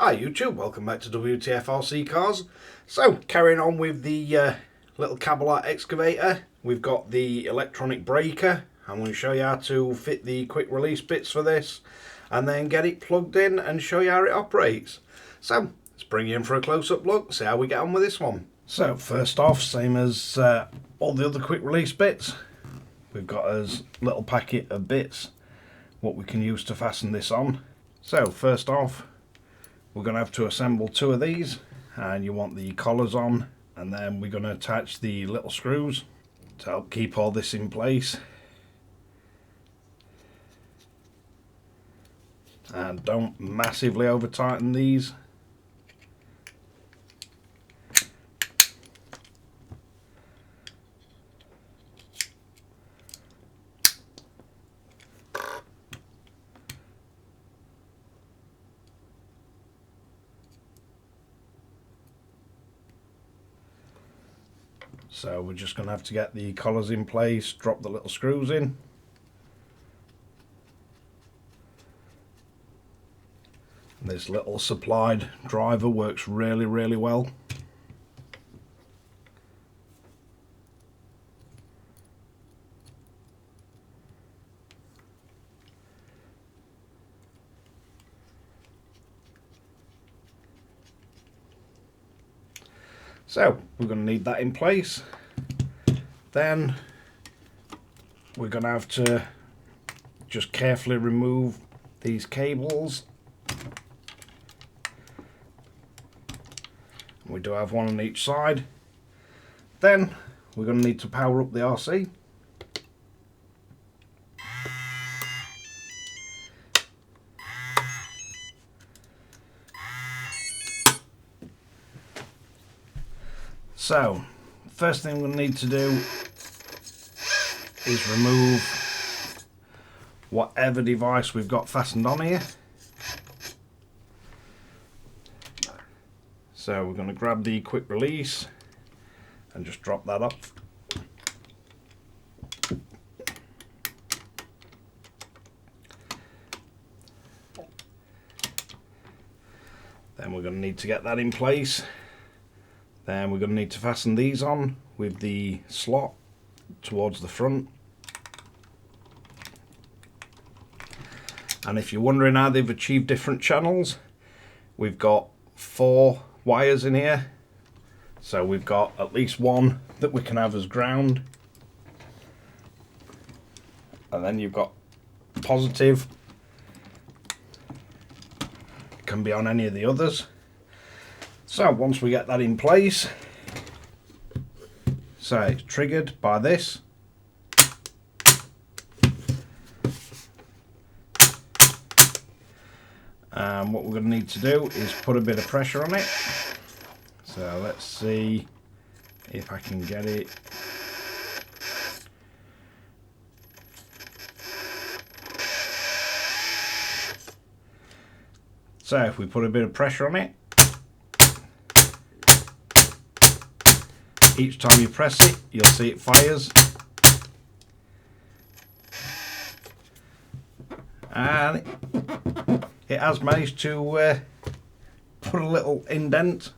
Hi YouTube, welcome back to Wtf Rc Cars. So carrying on with the little Kabolite excavator, we've got the electronic breaker. I'm going to show you how to fit the quick release bits for this and then get it plugged in and show you how it operates. So let's bring you in for a close-up look, see how we get on with this one. So first off, same as all the other quick release bits, we've got a little packet of bits what we can use to fasten this on. So first off, we're going to have to assemble two of these, and you want the collars on, and then we're going to attach the little screws to help keep all this in place. And don't massively over tighten these. So we're just going to have to get the collars in place, drop the little screws in. This little supplied driver works really well. So we're going to need that in place. Then we're going to have to just carefully remove these cables. We do have one on each side. Then we're going to need to power up the RC. So, first thing we'll need to do is remove whatever device we've got fastened on here. So we're going to grab the quick release and just drop that off. Then we're going to need to get that in place. Then we're going to need to fasten these on with the slot towards the front. And if you're wondering how they've achieved different channels, we've got 4 wires in here. So we've got at least one that we can have as ground. And then you've got positive. It can be on any of the others. So once we get that in place, so it's triggered by this. And what we're going to need to do is put a bit of pressure on it. So let's see if I can get it. So if we put a bit of pressure on it, each time you press it, you'll see it fires. And it has managed to put a little indent.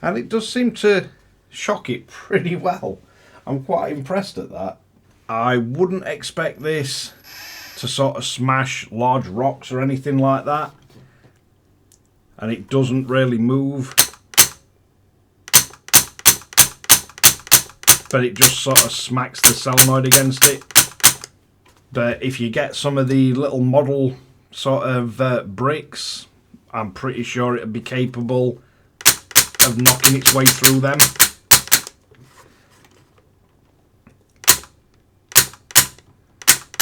And it does seem to shock it pretty well. I'm quite impressed at that. I wouldn't expect this to sort of smash large rocks or anything like that, and it doesn't really move, but it just sort of smacks the solenoid against it. But if you get some of the little model sort of bricks, I'm pretty sure it'd be capable of knocking its way through them.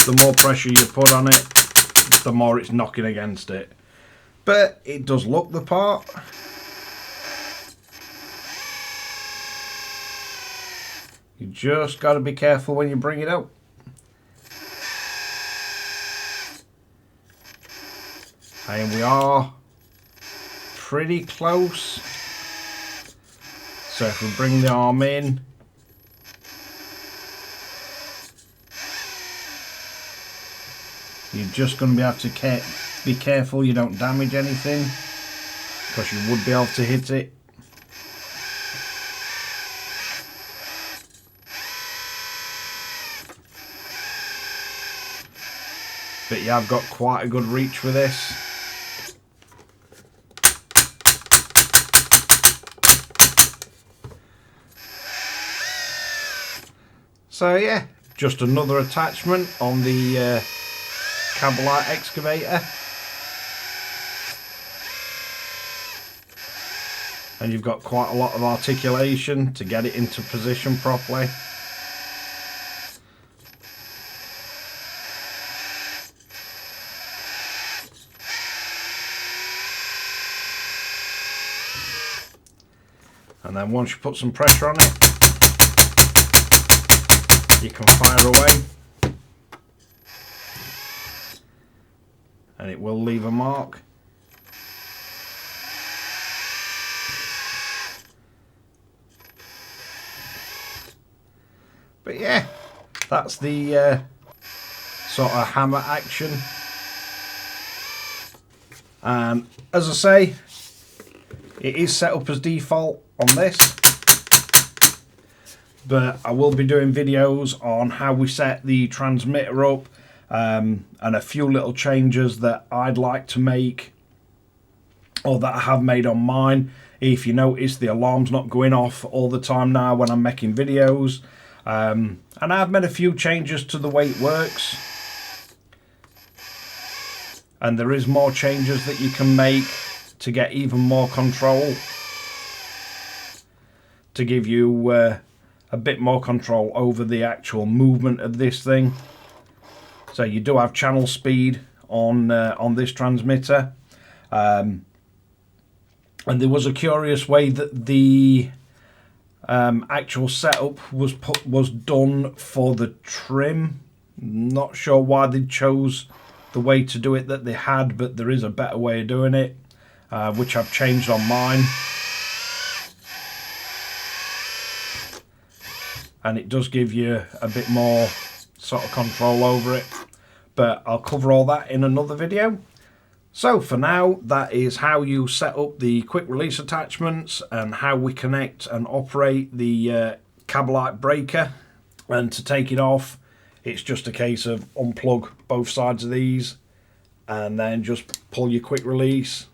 The more pressure you put on it, the more it's knocking against it. But it does look the part. You just got to be careful when you bring it out. And we are pretty close. So if we bring the arm in, You're just going to be able to be careful you don't damage anything, because you would be able to hit it. But yeah, I've got quite a good reach with this. So yeah, just another attachment on the Kabolite excavator. And you've got quite a lot of articulation to get it into position properly. And then once you put some pressure on it, you can fire away. And it will leave a mark. But yeah, that's the sort of hammer action. And as I say, it is set up as default on this, but I will be doing videos on how we set the transmitter up, and a few little changes that I'd like to make, or that I have made on mine. If you notice, the alarm's not going off all the time now when I'm making videos, and I've made a few changes to the way it works, and there is more changes that you can make to get even more control, to give you a bit more control over the actual movement of this thing. So you do have channel speed on this transmitter, and there was a curious way that the actual setup was done for the trim. Not sure why they chose the way to do it that they had, but there is a better way of doing it, which I've changed on mine. And it does give you a bit more sort of control over it, but I'll cover all that in another video. So for now, that is how you set up the quick release attachments and how we connect and operate the Kabolite breaker. And to take it off, it's just a case of unplug both sides of these and then just pull your quick release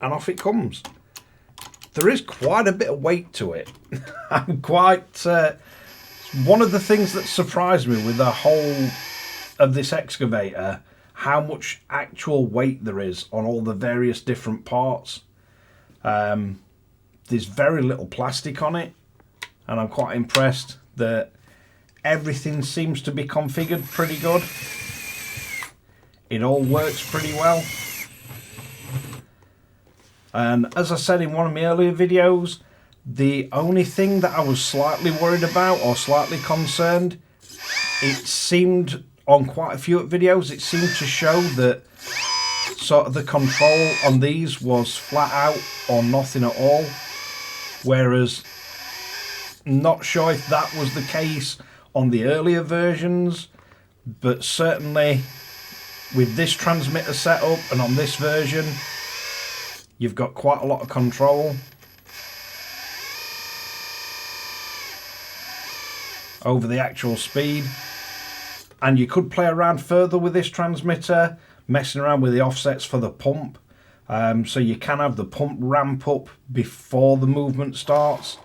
and off it comes. There is quite a bit of weight to it. I'm quite... one of the things that surprised me with the whole of this excavator, how much actual weight there is on all the various different parts. There's very little plastic on it, and I'm quite impressed that everything seems to be configured pretty good. It all works pretty well. And as I said in one of my earlier videos, the only thing that I was slightly worried about or slightly concerned, it seemed on quite a few videos, it seemed to show that sort of the control on these was flat out or nothing at all. Whereas, not sure if that was the case on the earlier versions, but certainly with this transmitter setup and on this version, you've got quite a lot of control over the actual speed. And you could play around further with this transmitter, messing around with the offsets for the pump. So you can have the pump ramp up before the movement starts.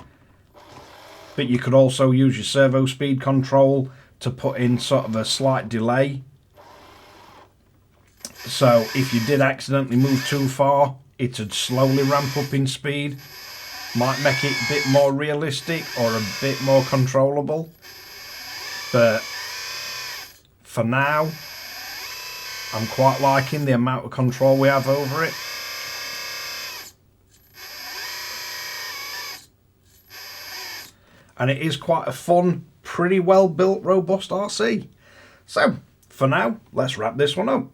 But you could also use your servo speed control to put in sort of a slight delay. So if you did accidentally move too far, it would slowly ramp up in speed. Might make it a bit more realistic or a bit more controllable. But for now, I'm quite liking the amount of control we have over it. And it is quite a fun, pretty well built, robust RC. So, for now, let's wrap this one up.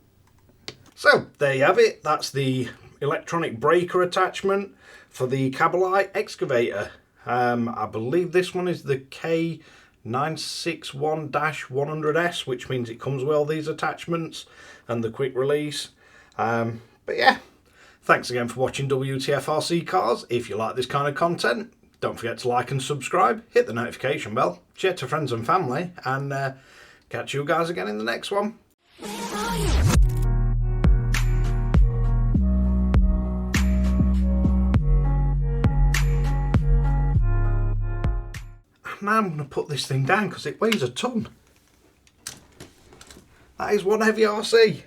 So, there you have it. That's the electronic breaker attachment for the Kabolite excavator. I believe this one is the K961-100S, which means it comes with all these attachments and the quick release. But yeah, thanks again for watching WTF RC Cars. If you like this kind of content, don't forget to like and subscribe, hit the notification bell, share to friends and family, and catch you guys again in the next one. Now I'm going to put this thing down because it weighs a ton. That is one heavy RC.